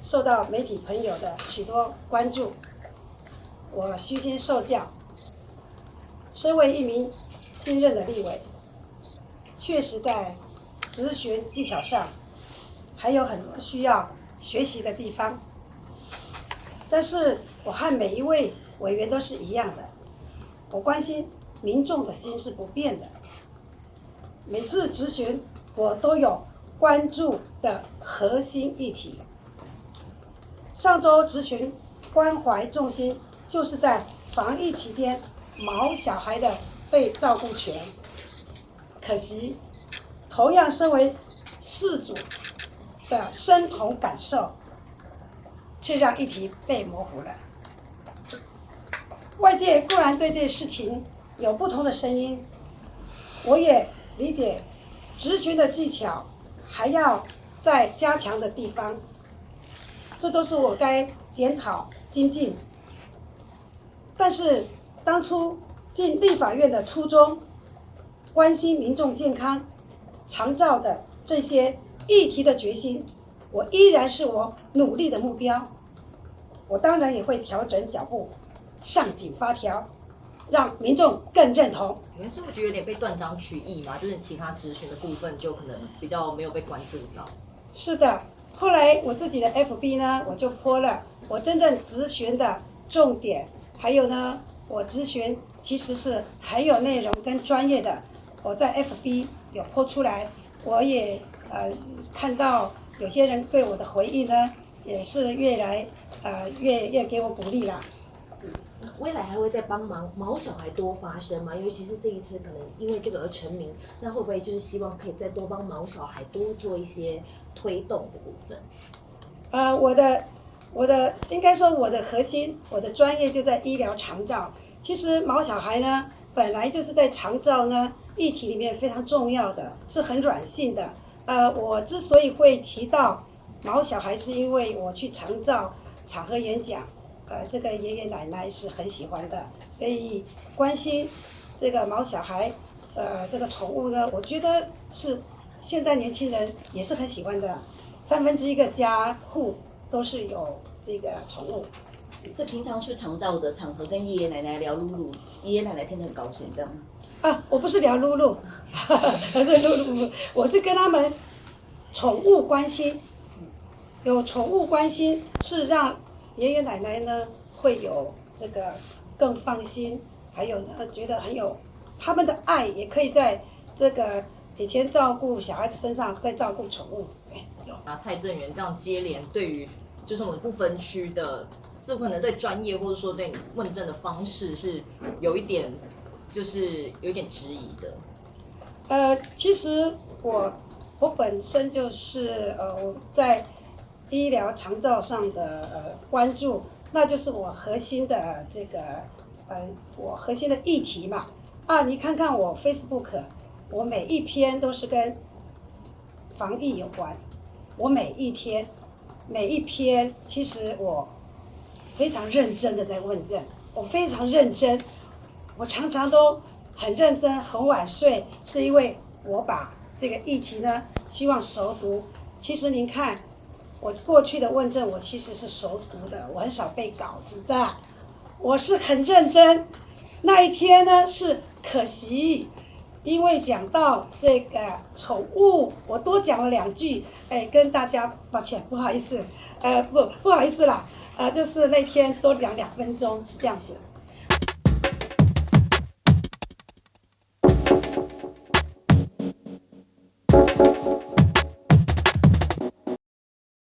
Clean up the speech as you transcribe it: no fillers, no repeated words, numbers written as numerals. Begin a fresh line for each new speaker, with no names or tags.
受到媒体朋友的许多关注，我虚心受教。身为一名新任的立委，确实在质询技巧上还有很多需要学习的地方。但是我和每一位委员都是一样的，我关心民众的心是不变的。每次质询，我都有关注的核心议题。上周质询关怀重心就是在防疫期间毛小孩的被照顾权。可惜，同样身为事主的深同感受，却让议题被模糊了。外界固然对这事情有不同的声音，我也理解质询的技巧还要再加强的地方，这都是我该检讨精进。但是当初进立法院的初衷，关心民众健康、长照的这些议题的决心，我依然是我努力的目标。我当然也会调整脚步，上紧发条，让民众更认同。
你们是不是觉得有点被断章取义嘛？就是其他质询的部分就可能比较没有被关注到。
是的，后来我自己的 FB 呢，我就po了我真正质询的重点，还有呢，我质询其实是很有内容跟专业的，我在 FB 有po出来，我也看到有些人对我的回应呢，也是越来越给我鼓励啦。
未来还会再帮忙毛小孩多发声吗？尤其是这一次可能因为这个而成名，那会不会就是希望可以再多帮毛小孩多做一些推动的部分？
我的应该说我的核心，我的专业就在医疗长照。其实毛小孩呢，本来就是在长照呢议题里面非常重要的，是很软性的。我之所以会提到毛小孩，是因为我去长照场合演讲。这个爷爷奶奶是很喜欢的，所以关心这个毛小孩，这个宠物呢，我觉得是现在年轻人也是很喜欢的，1/3个家户都是有这个宠物。
所以平常去长照的场合跟爷爷奶奶聊露露，爷爷奶奶听得很高兴的。
我不是聊露露，不是露露，我是跟他们宠物关心，有宠物关心是让爷爷奶奶呢会有这个更放心，还有呢觉得很有他们的爱，也可以在这个以前照顾小孩子身上再照顾宠物。对，有。
蔡正元这样接连对于就是我们不分区的，是可能对专业或者说对你问政的方式是有一点就是有一点质疑的。
其实我本身就是我在医疗长照上的关注，那就是我核心的这个我核心的议题嘛。你看看我 Facebook， 我每一篇都是跟防疫有关，我每一篇其实我非常认真的在问政，我非常认真，我常常都很认真，很晚睡，是因为我把这个议题呢希望熟读。其实您看。我过去的问政，我其实是熟读的，我很少背稿子的，我是很认真。那一天呢是可惜，因为讲到这个宠物，我多讲了2句，跟大家抱歉，不好意思，不好意思啦，就是那天多讲2分钟，是这样子。